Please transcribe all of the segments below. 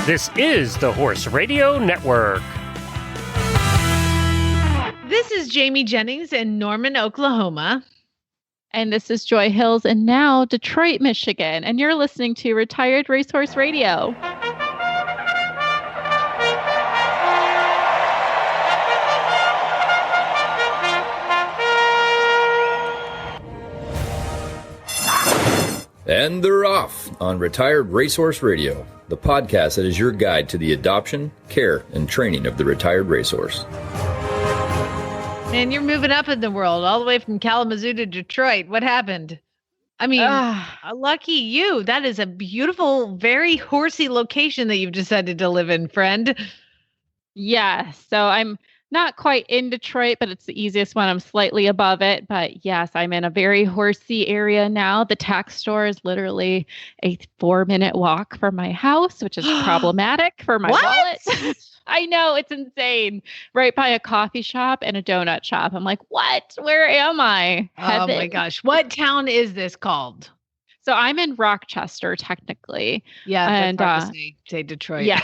This is the Horse Radio Network. This is Jamie Jennings in Norman, Oklahoma. And this is Joy Hills in now Detroit, Michigan. And you're listening to Retired Racehorse Radio. And they're off on Retired Racehorse Radio, the podcast that is your guide to the adoption, care, and training of the retired racehorse. Man, you're moving up in the world, all the way from Kalamazoo to Detroit. What happened? I mean, lucky you. That is a beautiful, very horsey location that you've decided to live in, friend. Yeah, so I'm not quite in Detroit, but it's the easiest one. I'm slightly above it. But yes, I'm in a very horsey area now. The tax store is literally a 4-minute walk from my house, which is problematic for my wallet. I know, it's insane. Right by a coffee shop and a donut shop. I'm like, what? Where am I? Oh my gosh. What town is this called? So I'm in Rochester, technically. Yeah, and say Detroit. Yeah,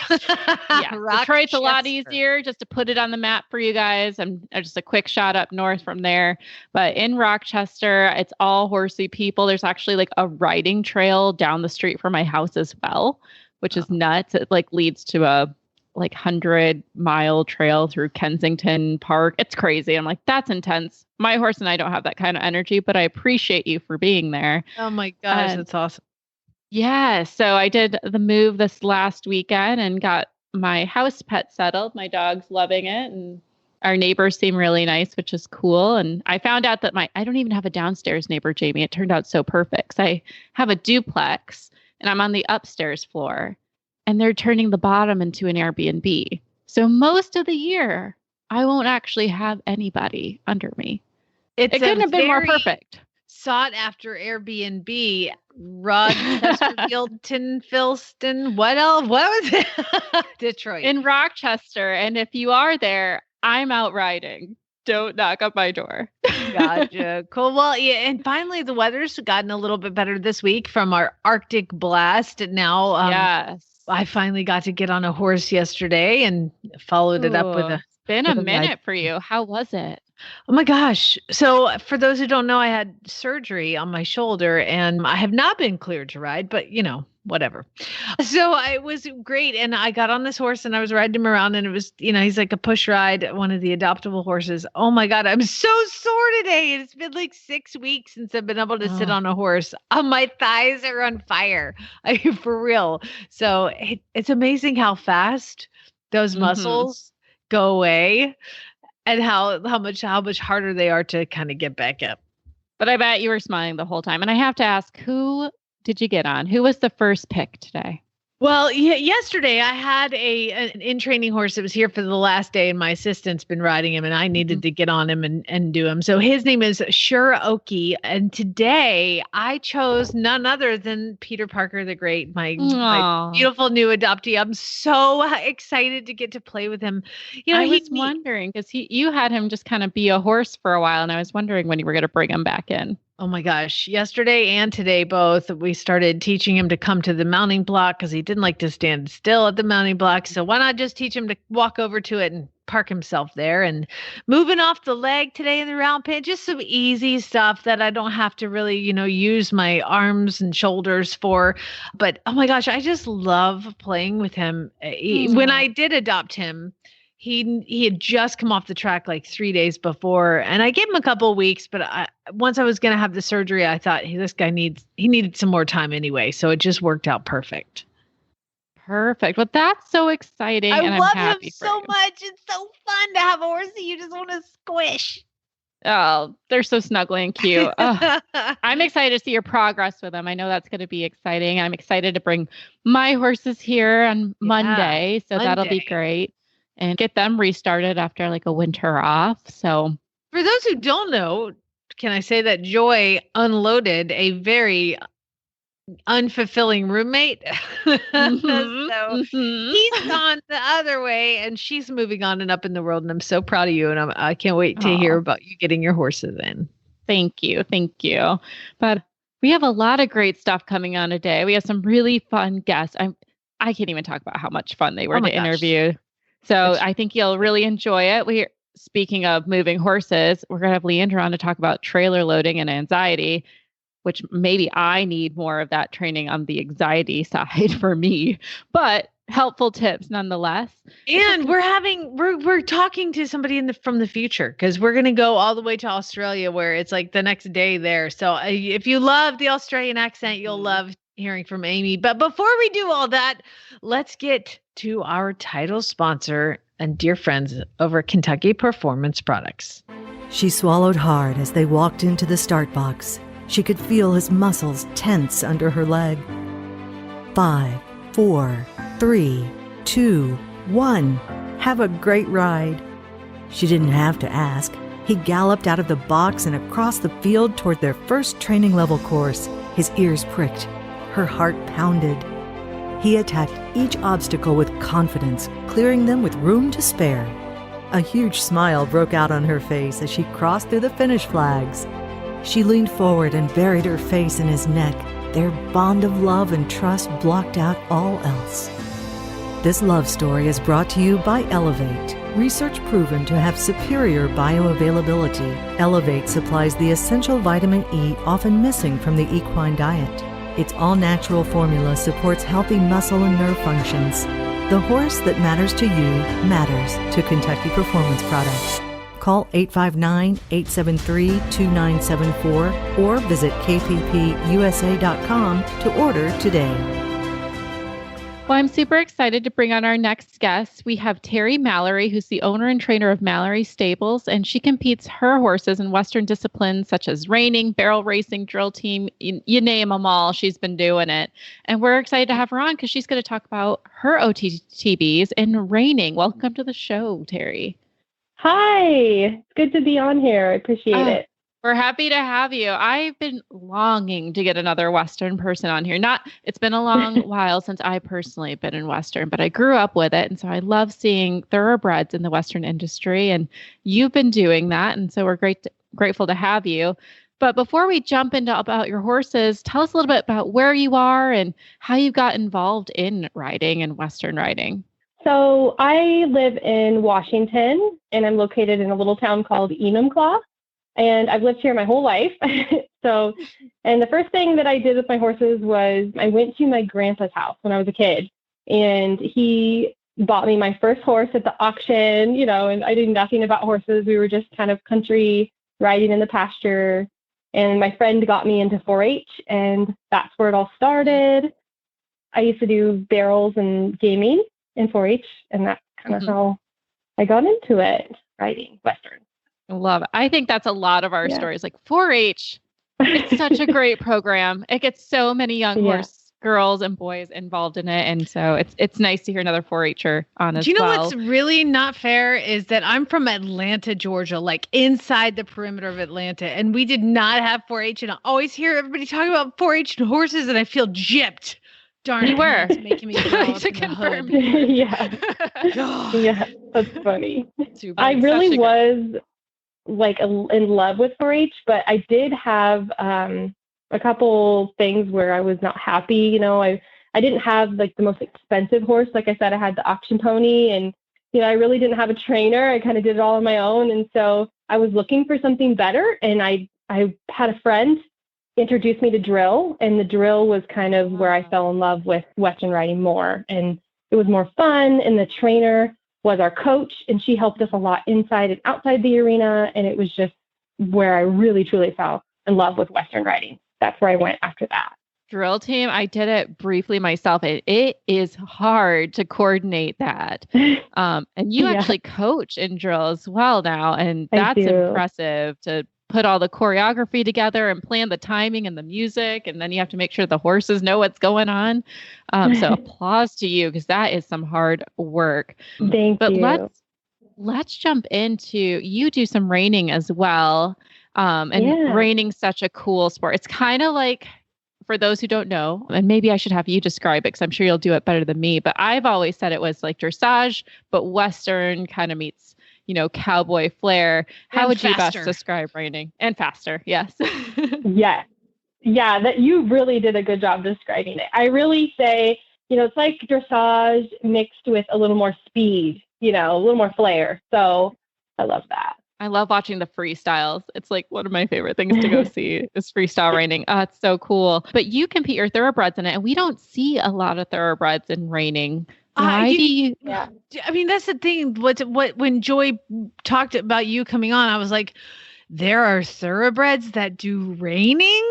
yeah. Detroit's a lot easier just to put it on the map for you guys. I'm just a quick shot up north from there. But in Rochester, it's all horsey people. There's actually like a riding trail down the street from my house as well, which is nuts. It like leads to a 100-mile trail through Kensington Park. It's crazy. I'm like, that's intense. My horse and I don't have that kind of energy, but I appreciate you for being there. Oh my gosh, that's awesome. Yeah. So I did the move this last weekend and got my house pet settled. My dog's loving it. And our neighbors seem really nice, which is cool. And I found out that I don't even have a downstairs neighbor, Jamie. It turned out so perfect. So I have a duplex and I'm on the upstairs floor. And they're turning the bottom into an Airbnb. So most of the year, I won't actually have anybody under me. It couldn't have been more perfect. Sought after Airbnb. Rod, Chesterfield, Tinfilston. What else? What was it? Detroit. In Rochester. And if you are there, I'm out riding. Don't knock on my door. Gotcha. Cool. Well, yeah. And finally, the weather's gotten a little bit better this week from our Arctic blast. Now, yes. I finally got to get on a horse yesterday and followed it up with a... It's been a minute for you. How was it? Oh my gosh. So for those who don't know, I had surgery on my shoulder and I have not been cleared to ride, but whatever. So it was great. And I got on this horse and I was riding him around and it was, he's like a push ride, one of the adoptable horses. Oh my God. I'm so sore today. It's been like 6 weeks since I've been able to sit on a horse. My thighs are on fire. I mean, for real. So it's amazing how fast those muscles go away and how much harder they are to kind of get back up. But I bet you were smiling the whole time. And I have to ask, who did you get on? Who was the first pick today? Well, yesterday I had an in-training horse that was here for the last day, and my assistant's been riding him, and I needed to get on him and do him. So his name is Shuraoki, and today I chose none other than Peter Parker the Great, my beautiful new adoptee. I'm so excited to get to play with him. I was wondering because you had him just kind of be a horse for a while, and I was wondering when you were going to bring him back in. Oh my gosh. Yesterday and today, both, we started teaching him to come to the mounting block because he didn't like to stand still at the mounting block. So why not just teach him to walk over to it and park himself there, and moving off the leg today in the round pen, just some easy stuff that I don't have to really, use my arms and shoulders for. But oh my gosh, I just love playing with him. When I did adopt him, he had just come off the track like 3 days before, and I gave him a couple of weeks, but once I was going to have the surgery, I thought, hey, this guy needed some more time anyway. So it just worked out perfect. Perfect. Well, that's so exciting. I love him so much. It's so fun to have a horse that you just want to squish. Oh, they're so snuggly and cute. I'm excited to see your progress with them. I know that's going to be exciting. I'm excited to bring my horses here on Monday. So that'll be great. And get them restarted after like a winter off. So for those who don't know, can I say that Joy unloaded a very unfulfilling roommate? So he's gone the other way and she's moving on and up in the world. And I'm so proud of you. And I can't wait to hear about you getting your horses in. Thank you. Thank you. But we have a lot of great stuff coming on today. We have some really fun guests. I can't even talk about how much fun they were to gosh. interview. So I think you'll really enjoy it. Speaking of moving horses, we're going to have Leandra on to talk about trailer loading and anxiety, which maybe I need more of that training on the anxiety side for me, but helpful tips nonetheless. And we're talking to somebody from the future, because we're going to go all the way to Australia, where it's like the next day there. So if you love the Australian accent, you'll love hearing from Amiee. But before we do all that, let's get to our title sponsor and dear friends over at Kentucky Performance Products. She swallowed hard as they walked into the start box. She could feel his muscles tense under her leg. 5, 4, 3, 2, 1. Have a great ride. She didn't have to ask. He galloped out of the box and across the field toward their first training level course. His ears pricked. Her heart pounded. He attacked each obstacle with confidence, clearing them with room to spare. A huge smile broke out on her face as she crossed through the finish flags. She leaned forward and buried her face in his neck. Their bond of love and trust blocked out all else. This love story is brought to you by Elevate. Research proven to have superior bioavailability. Elevate supplies the essential vitamin E often missing from the equine diet. Its all-natural formula supports healthy muscle and nerve functions. The horse that matters to you matters to Kentucky Performance Products. Call 859-873-2974 or visit kppusa.com to order today. Well, I'm super excited to bring on our next guest. We have Terri Mallery, who's the owner and trainer of Mallery Stables, and she competes her horses in Western disciplines such as reining, barrel racing, drill team, you name them all. She's been doing it. And we're excited to have her on because she's going to talk about her OTTBs and reining. Welcome to the show, Terri. Hi, it's good to be on here. I appreciate it. We're happy to have you. I've been longing to get another Western person on here. It's been a long while since I personally been in Western, but I grew up with it. And so I love seeing thoroughbreds in the Western industry. And you've been doing that. And so we're grateful to have you. But before we jump into about your horses, tell us a little bit about where you are and how you got involved in riding and Western riding. So I live in Washington, and I'm located in a little town called Enumclaw. And I've lived here my whole life. And the first thing that I did with my horses was I went to my grandpa's house when I was a kid, and he bought me my first horse at the auction, and I knew nothing about horses. We were just kind of country riding in the pasture. And my friend got me into 4-H, and that's where it all started. I used to do barrels and gaming in 4-H, and that's kind of how I got into it, riding Western. Love it. I think that's a lot of our stories. Like 4-H, it's such a great program. It gets so many young horse girls and boys involved in it. And so it's nice to hear another 4-H'er on as well. Do you know what's really not fair is that I'm from Atlanta, Georgia, like inside the perimeter of Atlanta. And we did not have 4-H. And I always hear everybody talking about 4-H and horses, and I feel gypped. Darn, you were. It's making me to confirm. Yeah, that's funny. I really was in love with 4-H, but I did have a couple things where I was not happy. I didn't have the most expensive horse. Like I said, I had the auction pony, and I really didn't have a trainer. I kind of did it all on my own, and so I was looking for something better. And I had a friend introduce me to drill, and the drill was kind of where I fell in love with Western riding more, and it was more fun. And the trainer was our coach, and she helped us a lot inside and outside the arena. And it was just where I really, truly fell in love with Western riding. That's where I went after that. Drill team, I did it briefly myself. It is hard to coordinate that. And you actually coach in drill as well now. And that's impressive to put all the choreography together and plan the timing and the music. And then you have to make sure the horses know what's going on. So applause to you, because that is some hard work. Thank you. Let's jump into, you do some reining as well. Reining's such a cool sport. It's kind of like, for those who don't know, and maybe I should have you describe it because I'm sure you'll do it better than me, but I've always said it was like dressage, but Western kind of meets cowboy flair. How would you best describe reining? And faster, yes. Yes. Yeah, that you really did a good job describing it. I really say, it's like dressage mixed with a little more speed, a little more flair. So I love that. I love watching the freestyles. It's like one of my favorite things to go see is freestyle reining. Oh, it's so cool. But you compete your thoroughbreds in it, and we don't see a lot of thoroughbreds in reining. Why do you? Yeah. I mean, that's the thing. When Joy talked about you coming on, I was like, there are thoroughbreds that do reining?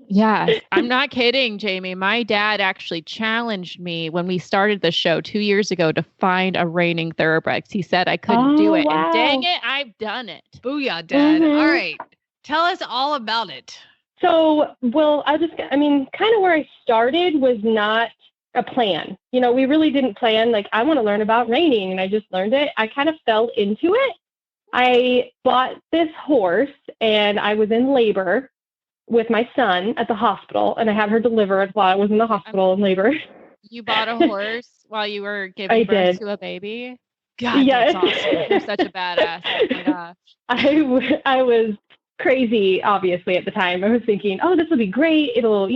Yes. I'm not kidding, Jamie. My dad actually challenged me when we started the show 2 years ago to find a reining thoroughbred. He said I couldn't do it. Wow. And dang it, I've done it. Booyah, Dad. All right. Tell us all about it. So, kind of where I started was not a plan. We really didn't plan, like, I want to learn about reining, and I just learned it. I kind of fell into it. I bought this horse, and I was in labor with my son at the hospital, and I had her delivered while I was in the hospital in labor. You bought a horse while you were giving birth to a baby? God, yes. That's awesome. You're such a badass. Oh my gosh. I was crazy, obviously, at the time. I was thinking, oh, this will be great. It'll,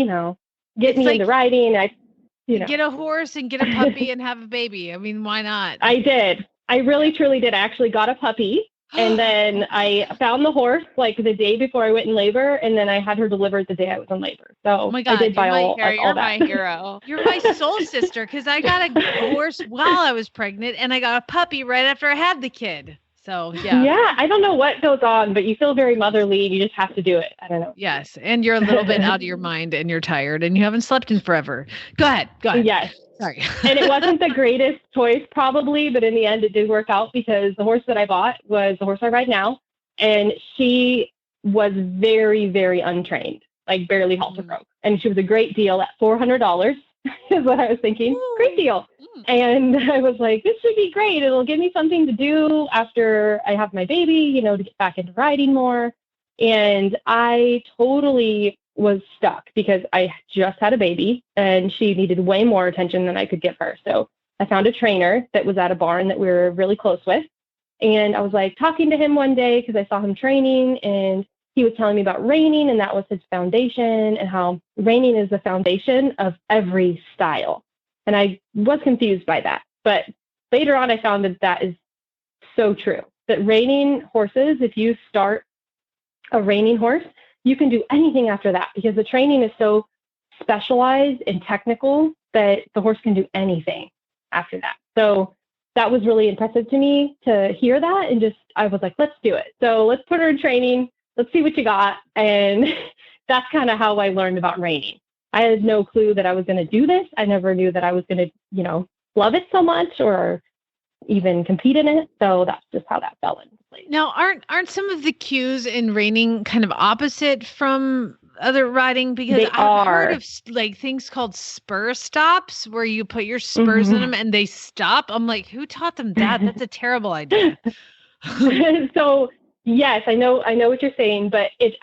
get me into riding. Get a horse and get a puppy and have a baby. I mean, why not? I did. I really, truly did. I actually got a puppy. And then I found the horse like the day before I went in labor, and then I had her delivered the day I was in labor. So oh my God, I did buy all you're that. my hero. You're my soul sister, because I got a horse while I was pregnant, and I got a puppy right after I had the kid. So yeah. Yeah, I don't know what goes on, but you feel very motherly, and you just have to do it. I don't know. Yes, and you're a little bit out of your mind, and you're tired, and you haven't slept in forever. Go ahead. Yes. Sorry. And it wasn't the greatest choice probably, but in the end it did work out because the horse that I bought was the horse I ride now. And she was very, very untrained, like barely halter broke. And she was a great deal at $400 is what I was thinking. Ooh. Great deal. And I was like, this should be great. It'll give me something to do after I have my baby, to get back into riding more. And I totally was stuck because I just had a baby and she needed way more attention than I could give her. So I found a trainer that was at a barn that we were really close with. And I was like talking to him one day because I saw him training, and he was telling me about reining, and that was his foundation, and how reining is the foundation of every style. And I was confused by that. But later on, I found that is so true, that reining horses, if you start a reining horse, you can do anything after that because the training is so specialized and technical that the horse can do anything after that. So that was really impressive to me to hear that. And I was like, let's do it. So let's put her in training. Let's see what you got. And that's kind of how I learned about reining. I had no clue that I was going to do this. I never knew that I was going to, love it so much or even compete in it. So that's just how that fell into place. Now, aren't some of the cues in reining kind of opposite from other riding? Because I've heard of like things called spur stops where you put your spurs in them and they stop. I'm like, who taught them that? That's a terrible idea. So yes, I know what you're saying, but it's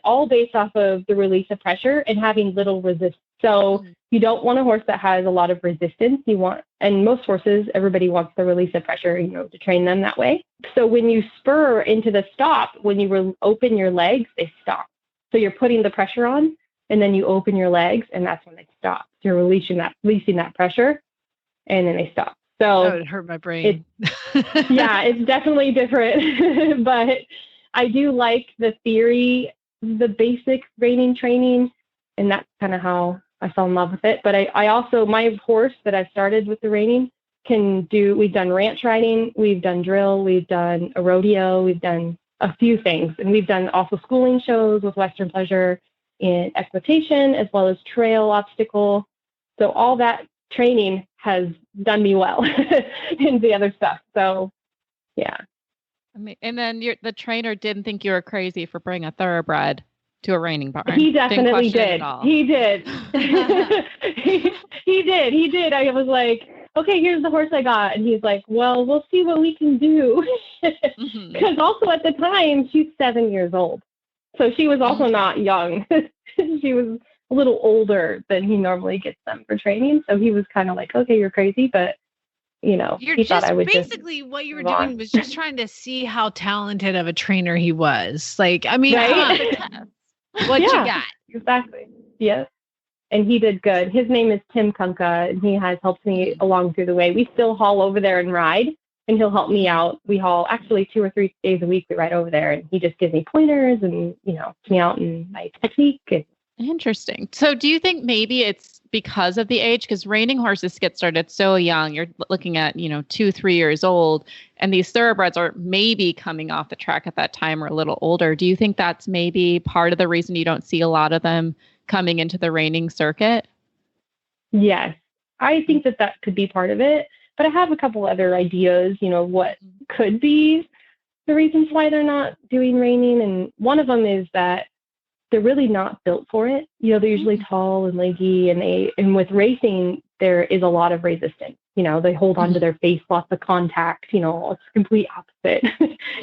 all based off of the release of pressure and having little resistance. So you don't want a horse that has a lot of resistance. And most horses, everybody wants the release of pressure, to train them that way. So when you spur into the stop, when you open your legs, they stop. So you're putting the pressure on, and then you open your legs, and that's when they stop. You're releasing that pressure, and then they stop. So that would hurt my brain. It's definitely different, but I do like the theory, the basic reining training, and that's kind of how I fell in love with it. But I also, my horse that I started with the reining we've done ranch riding, we've done drill, we've done a rodeo, we've done a few things. And we've done also schooling shows with Western Pleasure in equitation, as well as trail obstacle. So all that training has done me well in the other stuff. So, yeah. And then the trainer didn't think you were crazy for bringing a thoroughbred to a reining barn. He definitely did. He did. He did. I was like, okay, here's the horse I got. And he's like, well, we'll see what we can do. Because also at the time, she's 7 years old. So she was also not young. She was a little older than he normally gets them for training. So he was kind of like, okay, you're crazy, but he thought I would basically what you were doing was just trying to see how talented of a trainer he was. Like, I mean, right? what you got? Exactly. Yes. and he did good. His name is Tim Kunka, and he has helped me along through the way. We still haul over there and ride, and he'll help me out. We haul actually 2 or 3 days a week. We ride over there, and he just gives me pointers and, helps me out in my technique. Interesting. So do you think maybe it's because of the age? Because reining horses get started so young. You're looking at, 2-3 years old, and these thoroughbreds are maybe coming off the track at that time or a little older. Do you think that's maybe part of the reason you don't see a lot of them coming into the reining circuit? Yes, I think that could be part of it. But I have a couple other ideas, what could be the reasons why they're not doing reining. And one of them is that they're really not built for it. They're usually tall and leggy, and with racing, there is a lot of resistance. They hold on to their face, lots of contact, it's complete opposite.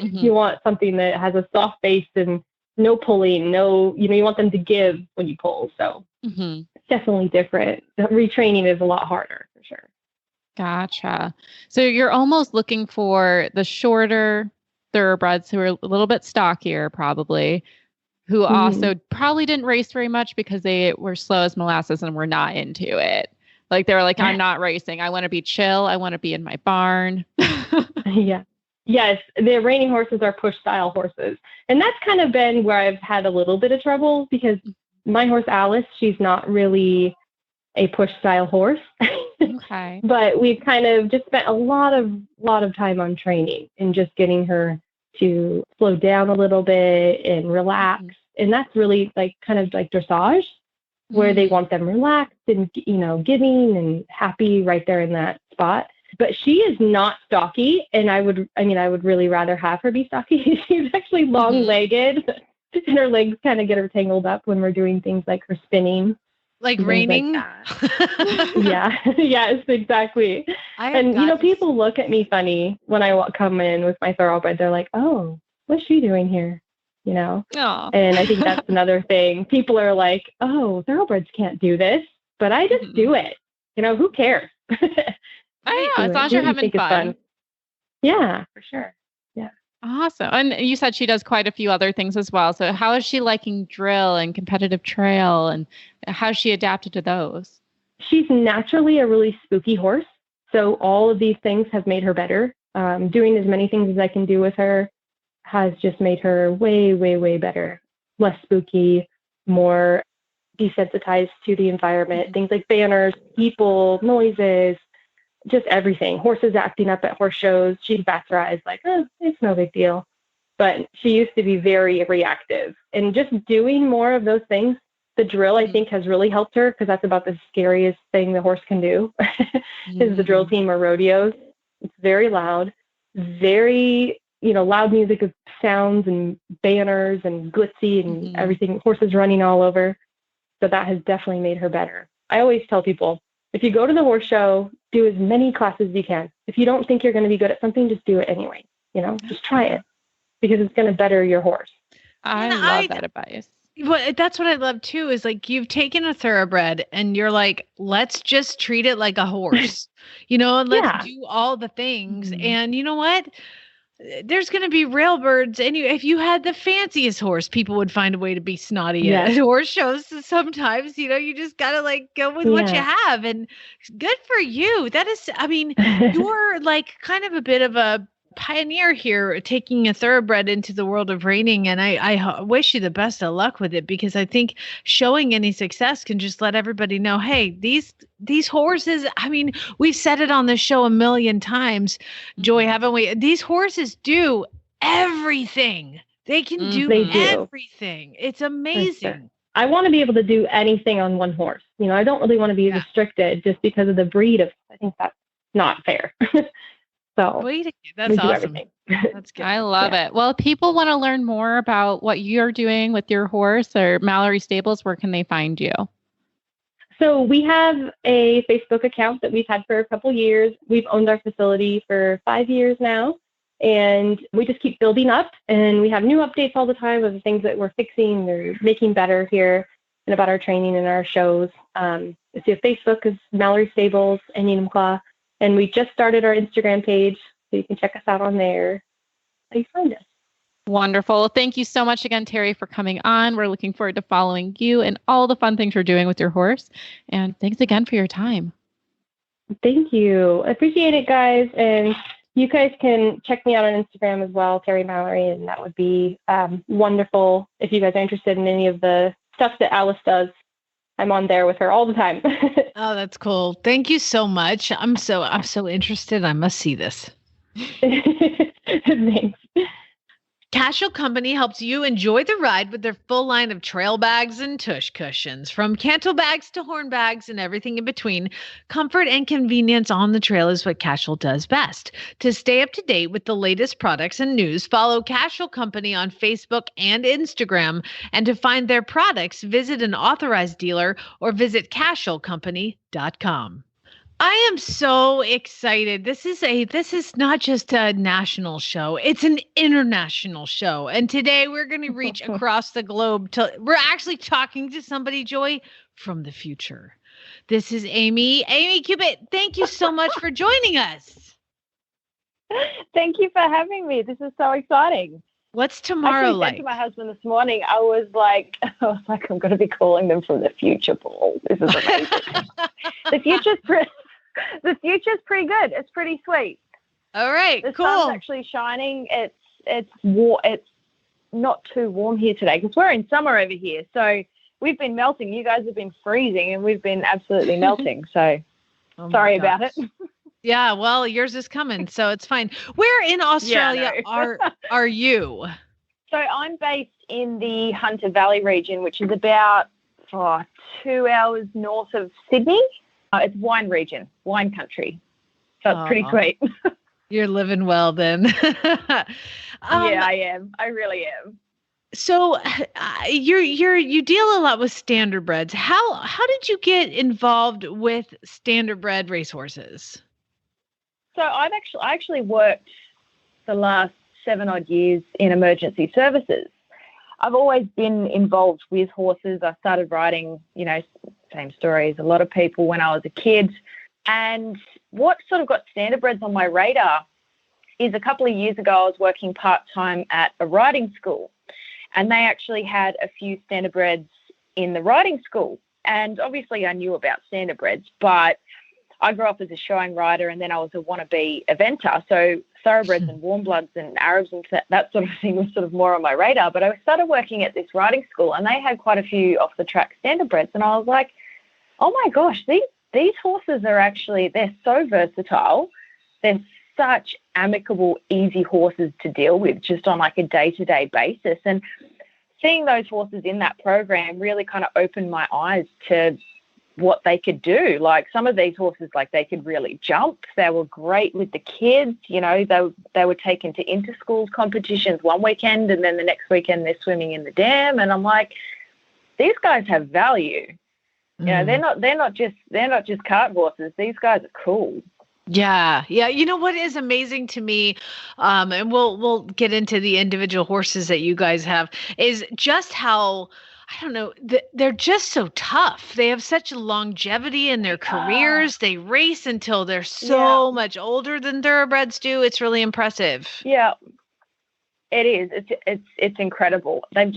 You want something that has a soft face and no pulling, you want them to give when you pull. So it's definitely different. The retraining is a lot harder for sure. Gotcha. So you're almost looking for the shorter thoroughbreds who are a little bit stockier, probably, who also probably didn't race very much because they were slow as molasses and were not into it. Like they were like, I'm not racing. I want to be chill. I want to be in my barn. Yeah. Yes, the reining horses are push style horses. And that's kind of been where I've had a little bit of trouble because my horse Alice, she's not really a push style horse. Okay. But we've kind of just spent a lot of time on training and just getting her to slow down a little bit and relax. And that's really kind of like dressage, where they want them relaxed and, giving and happy right there in that spot. But she is not stocky, and I would really rather have her be stocky. She's actually long-legged, and her legs kind of get her tangled up when we're doing things like her spinning. Like reining? Yeah, yes, exactly. People look at me funny when I come in with my thoroughbred. They're like, oh, what's she doing here? Aww. And I think that's another thing. People are like, oh, thoroughbreds can't do this, but I just do it. Who cares? I know, as long as you're having fun. Yeah, for sure. Yeah. Awesome. And you said she does quite a few other things as well. So how is she liking drill and competitive trail, and how's she adapted to those? She's naturally a really spooky horse. So all of these things have made her better. Doing as many things as I can do with her has just made her way, way, way better. Less spooky, more desensitized to the environment. Things like banners, people, noises, just everything. Horses acting up at horse shows. She bats her eyes like, it's no big deal. But she used to be very reactive. And just doing more of those things, the drill, I think, has really helped her, because that's about the scariest thing the horse can do, is the drill team or rodeos. It's very loud, very, loud music of sounds and banners and glitzy and everything. Horses running all over. So that has definitely made her better. I always tell people, if you go to the horse show, do as many classes as you can. If you don't think you're going to be good at something, just do it anyway. Just try it, because it's going to better your horse. I love that advice. Well, that's what I love too, is like, you've taken a thoroughbred and you're like, let's just treat it like a horse, and let's do all the things. And you know what? There's going to be railbirds. And if you had the fanciest horse, people would find a way to be snotty at horse shows. Sometimes, you just got to go with what you have, and good for you. That is, you're kind of a bit of a pioneer here, taking a thoroughbred into the world of reining. And I wish you the best of luck with it, because I think showing any success can just let everybody know, hey, these horses, we've said it on the show a million times, Joy, haven't we? These horses do everything. They can do everything. It's amazing. Sure. I want to be able to do anything on one horse. I don't really want to be restricted just because of the breed of, I think that's not fair. So that's awesome. That's good. I love it. Well, if people want to learn more about what you're doing with your horse or Mallery Stables, where can they find you? So we have a Facebook account that we've had for a couple years. We've owned our facility for 5 years now, and we just keep building up, and we have new updates all the time of the things that we're fixing or making better here, and about our training and our shows. So Facebook is Mallery Stables and Enumclaw. And we just started our Instagram page, so you can check us out on there. How do you find us? Wonderful. Thank you so much again, Terri, for coming on. We're looking forward to following you and all the fun things you're doing with your horse. And thanks again for your time. Thank you. I appreciate it, guys. And you guys can check me out on Instagram as well, Terri Mallery, and that would be wonderful if you guys are interested in any of the stuff that Alice does. I'm on there with her all the time. Oh, that's cool. Thank you so much. I'm so interested. I must see this. Thanks. Cashel Company helps you enjoy the ride with their full line of trail bags and tush cushions. From cantle bags to horn bags and everything in between, comfort and convenience on the trail is what Cashel does best. To stay up to date with the latest products and news, follow Cashel Company on Facebook and Instagram. And to find their products, visit an authorized dealer or visit cashelcompany.com. I am so excited. This is not just a national show. It's an international show. And today we're going to reach across the globe we're actually talking to somebody, Joy, from the future. This is Amiee Cupitt. Thank you so much for joining us. Thank you for having me. This is so exciting. What's tomorrow like? I said to my husband this morning, I was like, I'm going to be calling them from the future, Paul. This is amazing. The future's pretty good. It's pretty sweet. All right, the cool. The sun's actually shining. It's not too warm here today because we're in summer over here. So we've been melting. You guys have been freezing, and we've been absolutely melting. So sorry about it. Yeah, well, yours is coming, so it's fine. Where in Australia are you? So I'm based in the Hunter Valley region, which is about 2 hours north of Sydney. It's wine region, wine country. So it's pretty sweet. You're living well then. Yeah, I am. I really am. So you deal a lot with standardbreds. How did you get involved with standardbred racehorses? So I actually worked the last 7 odd years in emergency services. I've always been involved with horses. I started riding, same story as a lot of people when I was a kid. And what sort of got standardbreds on my radar is a couple of years ago, I was working part-time at a riding school, and they actually had a few standardbreds in the riding school. And obviously I knew about standardbreds, but I grew up as a showing rider, and then I was a wannabe eventer. So thoroughbreds and warm bloods and Arabs and that sort of thing was sort of more on my radar. But I started working at this riding school, and they had quite a few off-the-track standardbreds. And I was like, oh, my gosh, these horses they're so versatile. They're such amicable, easy horses to deal with just on like a day-to-day basis. And seeing those horses in that program really kind of opened my eyes to what they could do. Like some of these horses, like they could really jump. They were great with the kids. They were taken to inter-schools competitions one weekend, and then the next weekend they're swimming in the dam. And I'm like, these guys have value. They're not just cart horses. These guys are cool. Yeah. You know what is amazing to me, and we'll get into the individual horses that you guys have, is just how, I don't know, they're just so tough. They have such longevity in their careers. They race until they're so much older than thoroughbreds do. It's really impressive. Yeah, it is. It's incredible. They're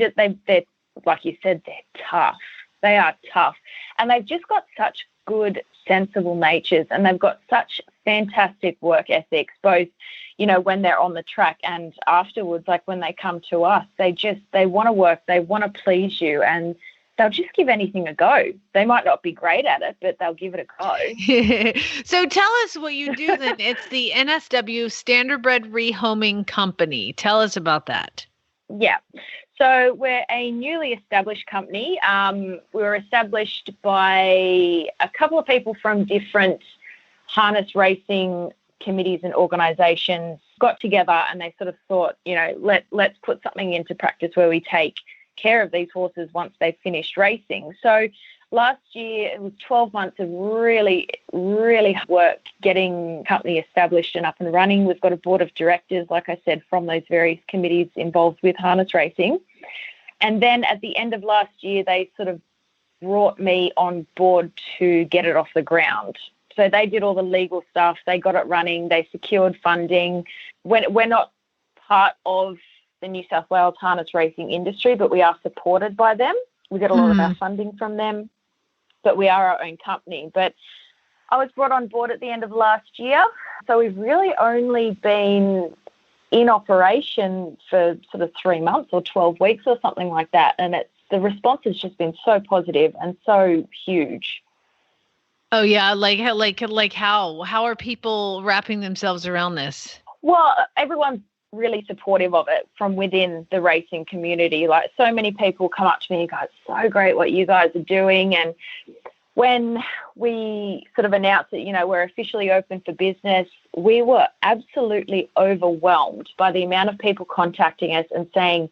like you said, they're tough. They are tough, and they've just got such good, sensible natures, and they've got such fantastic work ethics, both, when they're on the track and afterwards. Like when they come to us, they want to work, they want to please you, and they'll just give anything a go. They might not be great at it, but they'll give it a go. So tell us what you do then. It's the NSW Standardbred Rehoming Company. Tell us about that. Yeah. So we're a newly established company. We were established by a couple of people from different harness racing committees and organisations, got together, and they sort of thought, let's put something into practice where we take care of these horses once they've finished racing. So last year, it was 12 months of really, really hard work getting the company established and up and running. We've got a board of directors, like I said, from those various committees involved with harness racing. And then at the end of last year, they sort of brought me on board to get it off the ground. So they did all the legal stuff. They got it running. They secured funding. We're not part of the New South Wales harness racing industry, but we are supported by them. We get a lot of our funding from them, but we are our own company. But I was brought on board at the end of last year, so we've really only been in operation for sort of 3 months or 12 weeks or something like that, and the response has just been so positive and so huge. Oh yeah, how are people wrapping themselves around this? Well, everyone's really supportive of it from within the racing community. Like, so many people come up to me and go, "It's so great what you guys are doing." And when we sort of announced that, you know, we're officially open for business, we were absolutely overwhelmed by the amount of people contacting us and saying,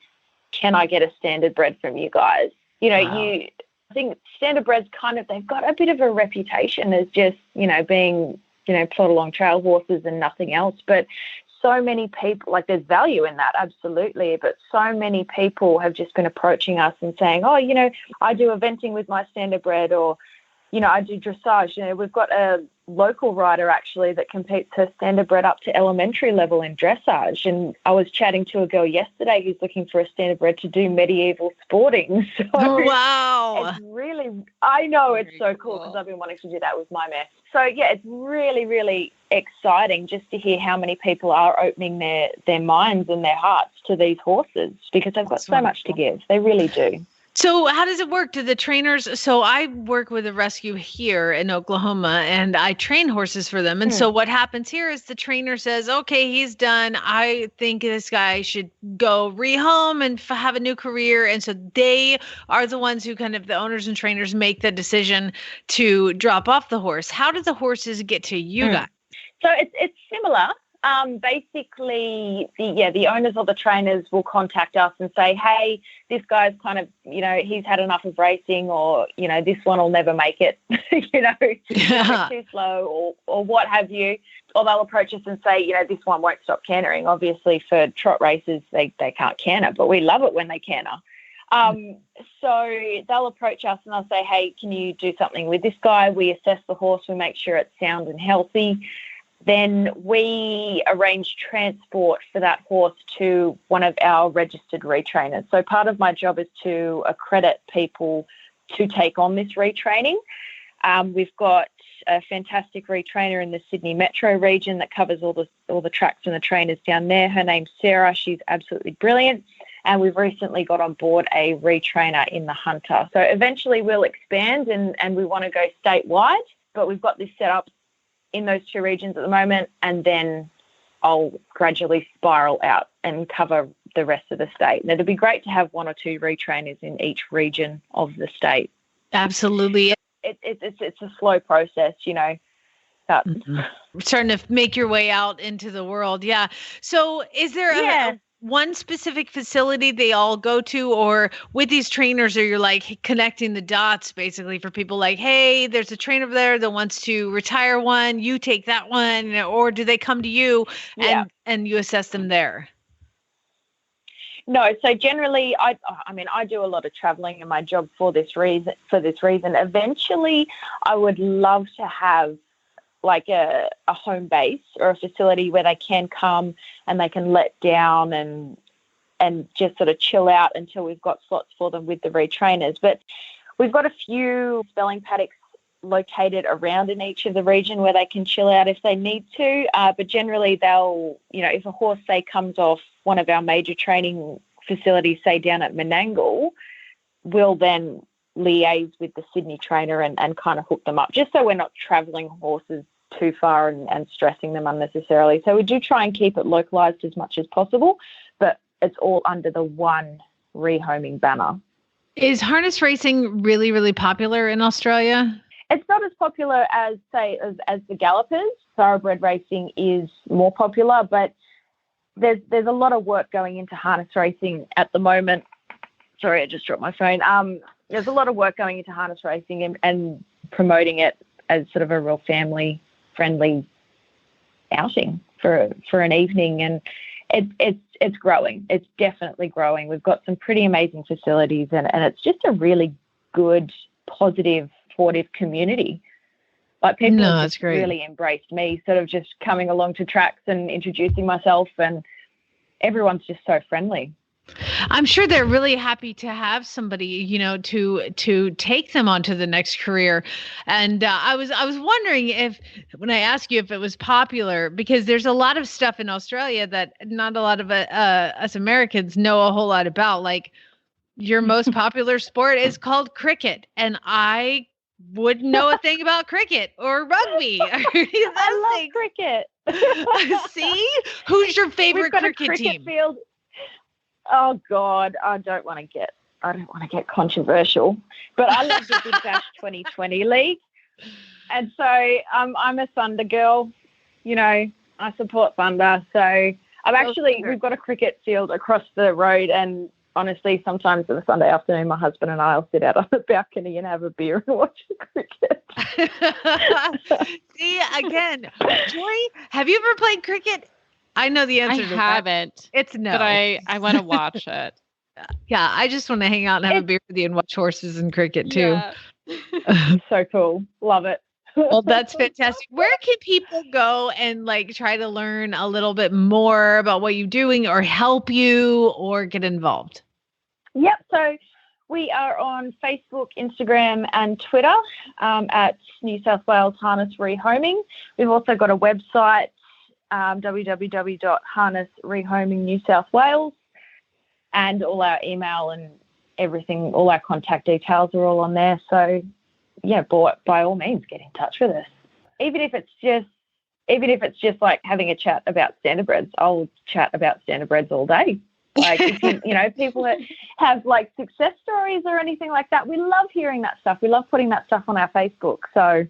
"Can I get a Standardbred from you guys?" You know, wow. I think Standardbreds they've got a bit of a reputation as just, you know, being, you know, plod along trail horses and nothing else. But so many people, like, there's value in that, absolutely. But so many people have just been approaching us and saying, "Oh, you know, I do eventing with my Standardbred," or, you know, "I do dressage." You know, we've got a local rider actually that competes her Standardbred up to elementary level in dressage. And I was chatting to a girl yesterday who's looking for a Standardbred to do medieval sporting. So wow. It's really, I know, it's very so cool because I've been wanting to do that with my mare. So yeah, it's really, really exciting just to hear how many people are opening their minds and their hearts to these horses because they've got so much to give. They really do. So how does it work? Do the trainers, so I work with a rescue here in Oklahoma and I train horses for them. And so what happens here is the trainer says, "Okay, he's done. I think this guy should go rehome and have a new career." And so they are the ones who the owners and trainers make the decision to drop off the horse. How do the horses get to you guys? So it's similar. Basically, the owners or the trainers will contact us and say, "Hey, this guy's you know, he's had enough of racing," or, you know, "This one will never make it," you know, it's too slow, or what have you. Or they'll approach us and say, you know, "This one won't stop cantering." Obviously, for trot races, they can't canter, but we love it when they canter. So they'll approach us and they'll say, "Hey, can you do something with this guy?" We assess the horse, we make sure it's sound and healthy. Then we arrange transport for that horse to one of our registered retrainers. So part of my job is to accredit people to take on this retraining. We've got a fantastic retrainer in the Sydney metro region that covers all the tracks and the trainers down there. Her name's Sarah. She's absolutely brilliant. And we've recently got on board a retrainer in the Hunter. So eventually we'll expand and we want to go statewide, but we've got this set up in those two regions at the moment, and then I'll gradually spiral out and cover the rest of the state. And it'd be great to have one or two retrainers in each region of the state. Absolutely. It's a slow process, you know. But starting to make your way out into the world. Yeah. So is there one specific facility they all go to, or with these trainers, or you're like connecting the dots basically for people like, "Hey, there's a trainer over there that wants to retire one, you take that one," or do they come to you and you assess them there? No, so generally I do a lot of traveling in my job for this reason. Eventually I would love to have like a home base or a facility where they can come and they can let down and just sort of chill out until we've got slots for them with the retrainers. But we've got a few spelling paddocks located around in each of the region where they can chill out if they need to. But generally they'll, you know, if a horse, say, comes off one of our major training facilities, say down at Menangle, we'll then liaise with the Sydney trainer and kind of hook them up, just so we're not travelling horses too far and stressing them unnecessarily. So we do try and keep it localised as much as possible, but it's all under the one rehoming banner. Is harness racing really, really popular in Australia? It's not as popular as, say, as the gallopers. Thoroughbred racing is more popular, but there's a lot of work going into harness racing at the moment. Sorry, I just dropped my phone. There's a lot of work going into harness racing and promoting it as sort of a real family-friendly outing for an evening, and it's growing. It's definitely growing. We've got some pretty amazing facilities, and it's just a really good, positive, supportive community. Like, people have just really embraced me, sort of just coming along to tracks and introducing myself, and everyone's just so friendly. I'm sure they're really happy to have somebody, to take them onto the next career. And I was wondering if, when I asked you if it was popular, because there's a lot of stuff in Australia that not a lot of us Americans know a whole lot about. Like, your most popular sport is called cricket, and I wouldn't know a thing about cricket or rugby. I love cricket. See, who's your favorite We've got cricket a cricket team? Field. Oh God, I don't want to get controversial, but I love the Big Bash 2020 league, and so I'm a Thunder girl. I support Thunder. So we've got a cricket field across the road, and honestly, sometimes on a Sunday afternoon, my husband and I will sit out on the balcony and have a beer and watch the cricket. See, again, Joy, have you ever played cricket? I know the answer to that. I haven't. It's no. But I want to watch it. Yeah, I just want to hang out and have a beer with you and watch horses and cricket too. Yeah. So cool. Love it. Well, that's fantastic. Where can people go and try to learn a little bit more about what you're doing, or help you, or get involved? Yep. So we are on Facebook, Instagram, and Twitter at New South Wales Harness Rehoming. We've also got a website, www.harnessrehoming New South Wales, and all our email and everything, all our contact details are all on there. So yeah, by all means, get in touch with us. Even if it's just like having a chat about Standardbreds, I'll chat about Standardbreds all day. Like, if people that have success stories or anything like that, we love hearing that stuff. We love putting that stuff on our Facebook. So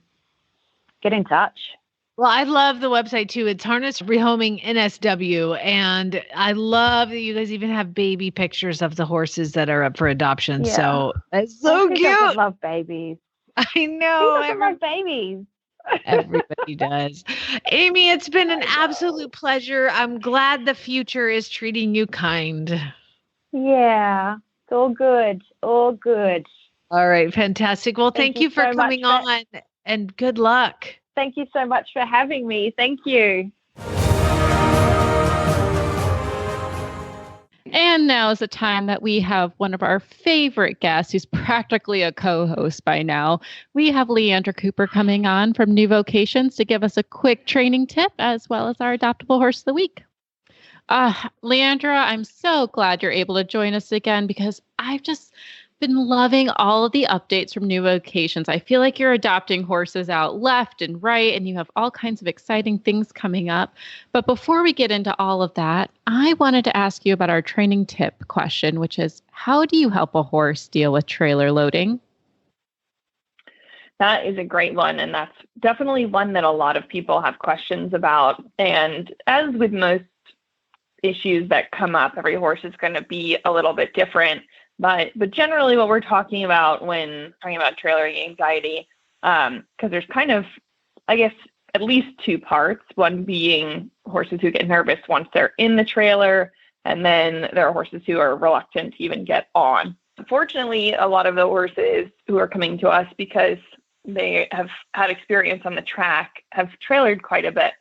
get in touch. Well, I love the website too. It's Harness Rehoming NSW. And I love that you guys even have baby pictures of the horses that are up for adoption. Yeah. So it's so cute. I love babies. I know. I love babies. Everybody does. Amiee, it's been an absolute pleasure. I'm glad the future is treating you kind. Yeah, it's all good. All good. All right, fantastic. Well, thank you for coming on, and good luck. Thank you so much for having me. Thank you. And now is the time that we have one of our favorite guests, who's practically a co-host by now. We have Leandra Cooper coming on from New Vocations to give us a quick training tip, as well as our Adoptable Horse of the Week. Leandra, I'm so glad you're able to join us again, because I've just been loving all of the updates from New Vocations. I feel like you're adopting horses out left and right, and you have all kinds of exciting things coming up. But before we get into all of that, I wanted to ask you about our training tip question, which is, how do you help a horse deal with trailer loading? That is a great one, and that's definitely one that a lot of people have questions about. And as with most issues that come up, every horse is going to be a little bit different. But generally what we're talking about when talking about trailering anxiety, because there's kind of, I guess, at least two parts, one being horses who get nervous once they're in the trailer, and then there are horses who are reluctant to even get on. Unfortunately, a lot of the horses who are coming to us because they have had experience on the track have trailered quite a bit,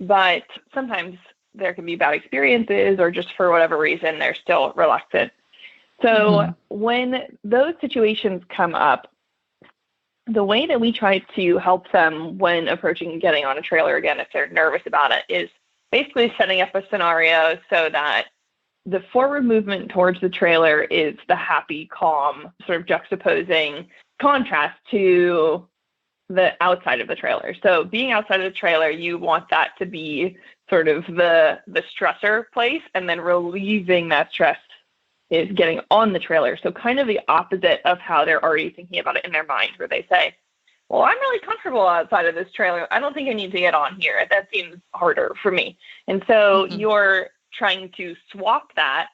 but sometimes there can be bad experiences, or just for whatever reason, they're still reluctant. So when those situations come up, the way that we try to help them when approaching and getting on a trailer again, if they're nervous about it, is basically setting up a scenario so that the forward movement towards the trailer is the happy, calm, sort of juxtaposing contrast to the outside of the trailer. So being outside of the trailer, you want that to be sort of the stressor place, and then relieving that stress is getting on the trailer. So kind of the opposite of how they're already thinking about it in their mind, where they say, well, I'm really comfortable outside of this trailer. I don't think I need to get on here. That seems harder for me. And so you're trying to swap that.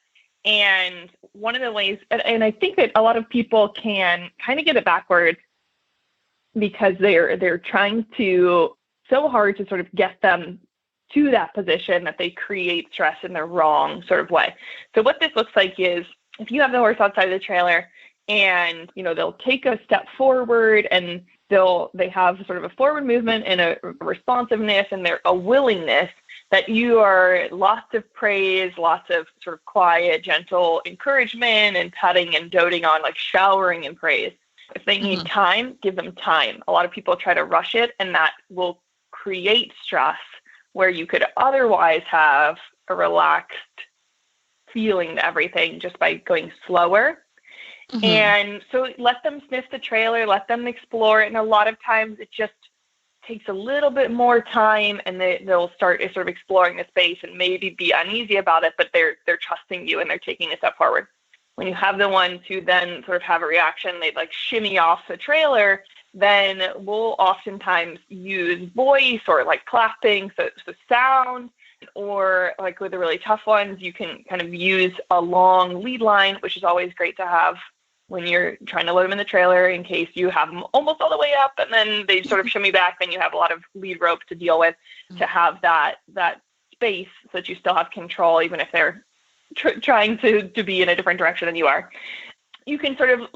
And one of the ways, and I think that a lot of people can kind of get it backwards, because they're trying to so hard to sort of get them to that position that they create stress in the wrong sort of way. So what this looks like is, if you have the horse outside of the trailer and, they'll take a step forward, and they have sort of a forward movement and a responsiveness and a willingness that you are lots of praise, lots of sort of quiet, gentle encouragement and petting and doting on, like showering in praise. If they need time, give them time. A lot of people try to rush it, and that will create stress where you could otherwise have a relaxed feeling to everything just by going slower. And so let them sniff the trailer, let them explore it. And a lot of times it just takes a little bit more time, and they'll start sort of exploring the space and maybe be uneasy about it, but they're trusting you and they're taking a step forward. When you have the ones who then sort of have a reaction, they like shimmy off the trailer, then we'll oftentimes use voice or like clapping, so sound, or like with the really tough ones, you can kind of use a long lead line, which is always great to have when you're trying to load them in the trailer in case you have them almost all the way up and then they sort of shimmy back, then you have a lot of lead rope to deal with to have that space so that you still have control even if they're trying to be in a different direction than you are. You can sort of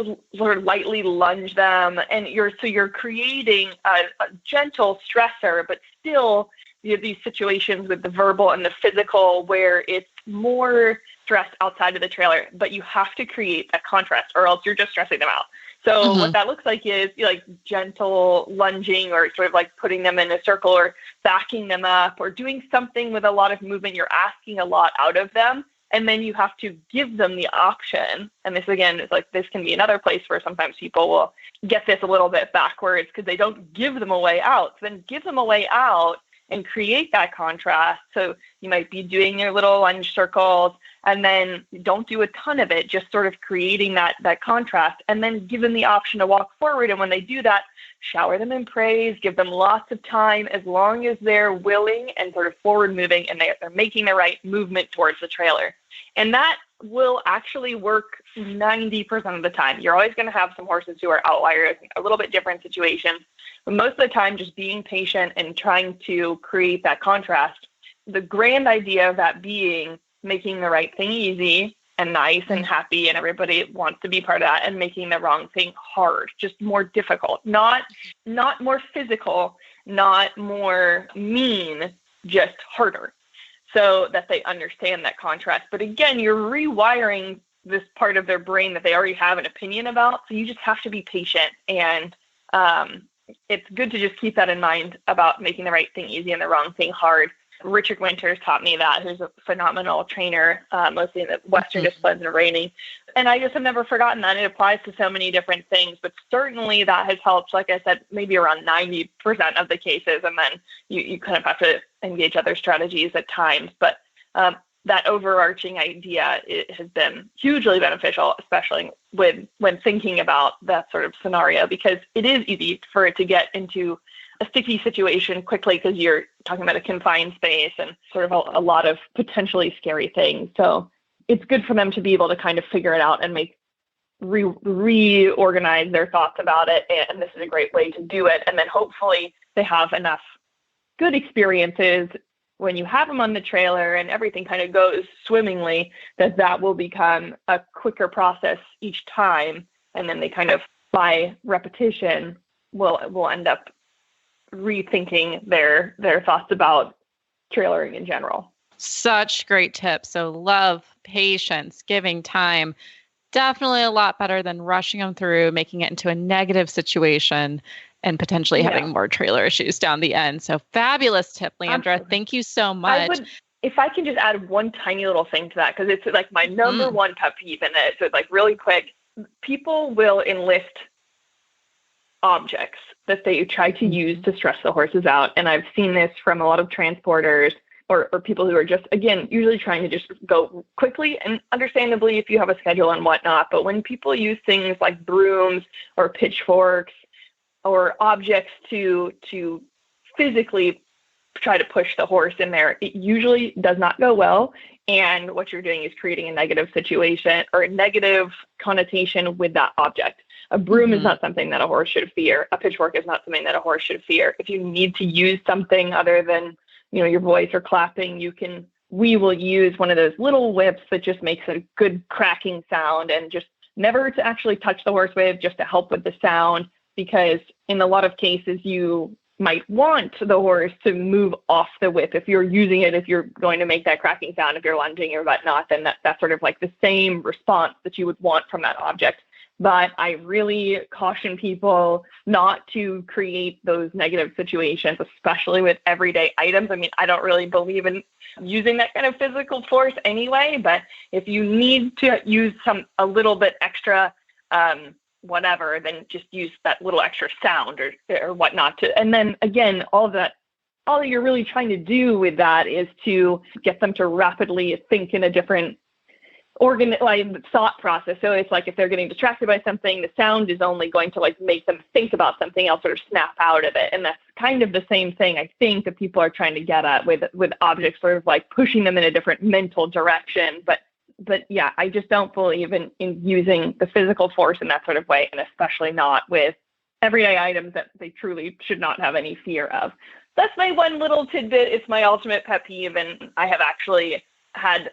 lightly lunge them, and you're creating a gentle stressor, but still you have these situations with the verbal and the physical where it's more stress outside of the trailer, but you have to create that contrast or else you're just stressing them out. So what that looks like is like gentle lunging or sort of like putting them in a circle or backing them up or doing something with a lot of movement. You're asking a lot out of them. And then you have to give them the option. And this, again, is like, this can be another place where sometimes people will get this a little bit backwards because they don't give them a way out. So then give them a way out and create that contrast. So you might be doing your little lunge circles and then don't do a ton of it, just sort of creating that contrast, and then give them the option to walk forward. And when they do that, shower them in praise, give them lots of time as long as they're willing and sort of forward moving and they're making the right movement towards the trailer. And that will actually work 90% of the time. You're always going to have some horses who are outliers, a little bit different situations. But most of the time, just being patient and trying to create that contrast. The grand idea of that being making the right thing easy and nice and happy, and everybody wants to be part of that, and making the wrong thing hard, just more difficult, not more physical, not more mean, just harder, so that they understand that contrast. But again, you're rewiring this part of their brain that they already have an opinion about, so you just have to be patient. And it's good to just keep that in mind about making the right thing easy and the wrong thing hard. Richard Winters taught me that, who's a phenomenal trainer, mostly in the Western disciplines and reining. And I just have never forgotten that. It applies to so many different things, but certainly that has helped, like I said, maybe around 90% of the cases. And then you kind of have to engage other strategies at times. But that overarching idea, it has been hugely beneficial, especially when thinking about that sort of scenario, because it is easy for it to get into a sticky situation quickly because you're talking about a confined space and sort of a lot of potentially scary things. So it's good for them to be able to kind of figure it out and reorganize their thoughts about it. And this is a great way to do it. And then hopefully they have enough good experiences when you have them on the trailer and everything kind of goes swimmingly, that will become a quicker process each time. And then they kind of, by repetition, will end up rethinking their thoughts about trailering in general. Such great tips. So love, patience, giving time. Definitely a lot better than rushing them through, making it into a negative situation and potentially having more trailer issues down the end. So fabulous tip, Leandra. Absolutely. Thank you so much. If I can just add one tiny little thing to that, because it's like my number one pet peeve in it. So it's like really quick. People will enlist objects that they try to use to stress the horses out. And I've seen this from a lot of transporters or people who are just, again, usually trying to just go quickly, and understandably if you have a schedule and whatnot. But when people use things like brooms or pitchforks or objects to physically try to push the horse in there, it usually does not go well. And what you're doing is creating a negative situation or a negative connotation with that object. A broom is not something that a horse should fear. A pitchfork is not something that a horse should fear. If you need to use something other than, your voice or clapping, we will use one of those little whips that just makes a good cracking sound, and just never to actually touch the horse with, just to help with the sound. Because in a lot of cases, you might want the horse to move off the whip. If you're using it, if you're going to make that cracking sound, if you're lunging or whatnot, then that's sort of like the same response that you would want from that object. But I really caution people not to create those negative situations, especially with everyday items. I mean, I don't really believe in using that kind of physical force anyway, but if you need to use a little bit extra whatever, then just use that little extra sound or whatnot. And then again, all you're really trying to do with that is to get them to rapidly think in a different thought process. So it's like if they're getting distracted by something, the sound is only going to like make them think about something else or snap out of it. And that's kind of the same thing I think that people are trying to get at with objects, sort of like pushing them in a different mental direction. But yeah, I just don't believe in using the physical force in that sort of way, and especially not with everyday items that they truly should not have any fear of. That's my one little tidbit. It's my ultimate pet peeve, and I have actually had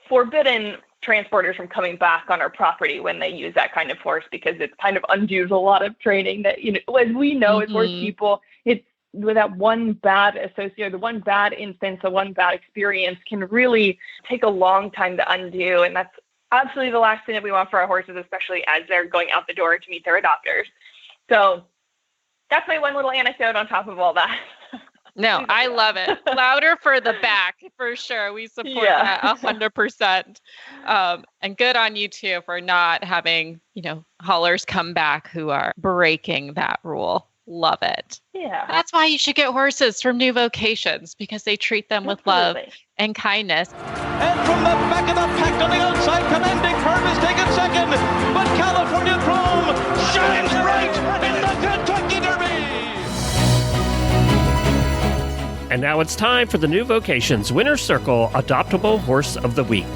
forbidden transporters from coming back on our property when they use that kind of force, because it kind of undoes a lot of training that, as we know, as horse people, it's with that one bad associate, the one bad instance, the one bad experience can really take a long time to undo. And that's absolutely the last thing that we want for our horses, especially as they're going out the door to meet their adopters. So that's my one little anecdote on top of all that. No, I love it. Louder for the back, for sure. We support that 100%. And good on you too for not having, haulers come back who are breaking that rule. Love it. Yeah. That's why you should get horses from New Vocations, because they treat them with love and kindness. And from the back of the pack on the outside, Commanding Curve is taken second, but California Chrome shines bright in the Kentucky Derby. And now it's time for the New Vocations Winner's Circle Adoptable Horse of the Week.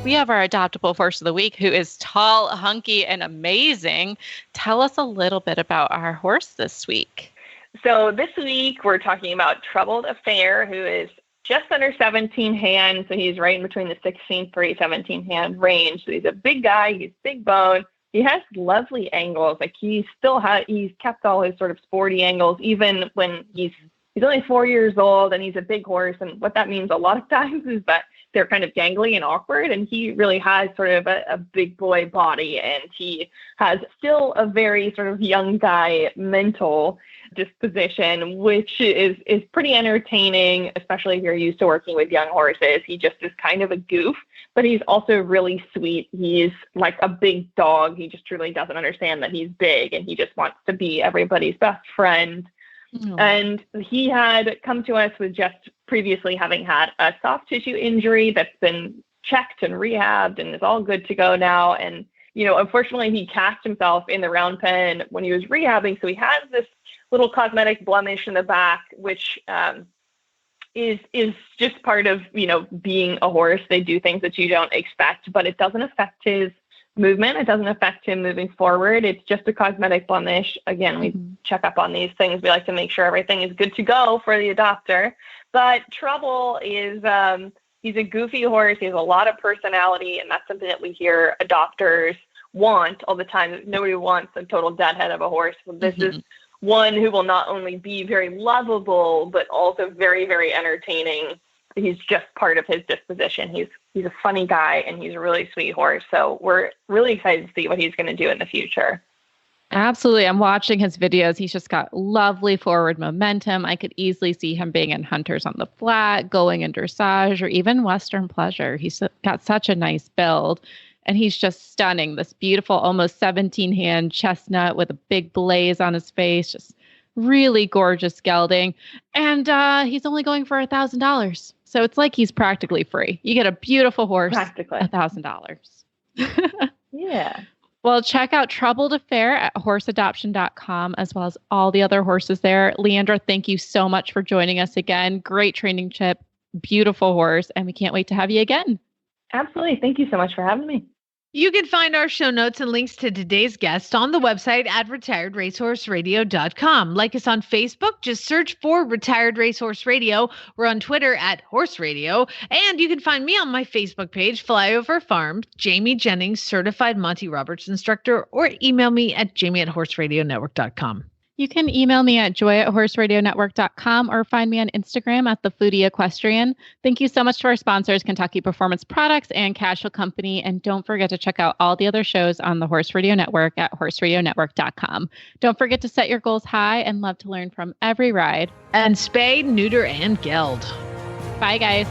We have our Adoptable Horse of the Week, who is tall, hunky, and amazing. Tell us a little bit about our horse this week. So this week, we're talking about Troubled Affair, who is just under 17 hands. So he's right in between the 16-3, 17-hand range. So he's a big guy. He's big bone. He has lovely angles. Like he's kept all his sort of sporty angles, even when he's only 4 years old and he's a big horse. And what that means a lot of times is that they're kind of gangly and awkward. And he really has sort of a big boy body, and he has still a very sort of young guy mental disposition, which is pretty entertaining, especially if you're used to working with young horses. He just is kind of a goof, but he's also really sweet. He's like a big dog. He just truly doesn't understand that he's big, and he just wants to be everybody's best friend. And he had come to us with just previously having had a soft tissue injury that's been checked and rehabbed and is all good to go now. And, unfortunately, he cast himself in the round pen when he was rehabbing. So he has this little cosmetic blemish in the back, which is just part of, being a horse. They do things that you don't expect, but it doesn't affect his movement. It doesn't affect him moving forward. It's just a cosmetic blemish. Again, we check up on these things. We like to make sure everything is good to go for the adopter. But Trouble is, he's a goofy horse. He has a lot of personality, and that's something that we hear adopters want all the time. Nobody wants a total deadhead of a horse. Well, this is one who will not only be very lovable, but also very, very entertaining. He's just part of his disposition. He's a funny guy, and he's a really sweet horse. So we're really excited to see what he's going to do in the future. Absolutely. I'm watching his videos. He's just got lovely forward momentum. I could easily see him being in Hunters on the Flat, going in dressage, or even Western Pleasure. He's got such a nice build, and he's just stunning. This beautiful, almost 17-hand chestnut with a big blaze on his face, just really gorgeous gelding. And he's only going for $1,000. So it's like he's practically free. You get a beautiful horse, practically $1,000. Yeah. Well, check out Troubled Affair at horseadoption.com, as well as all the other horses there. Leandra, thank you so much for joining us again. Great training tip, beautiful horse, and we can't wait to have you again. Absolutely. Thank you so much for having me. You can find our show notes and links to today's guest on the website at retiredracehorseradio.com. Like us on Facebook, just search for Retired Racehorse Radio. We're on Twitter at Horse Radio. And you can find me on my Facebook page, Flyover Farm, Jamie Jennings, Certified Monty Roberts Instructor, or email me at jamie@horseradionetwork.com. You can email me at joy@horseradionetwork.com or find me on Instagram at The Foodie Equestrian. Thank you so much to our sponsors, Kentucky Performance Products and Casual Company. And don't forget to check out all the other shows on the Horse Radio Network at horseradionetwork.com. Don't forget to set your goals high and love to learn from every ride. And spay, neuter, and geld. Bye, guys.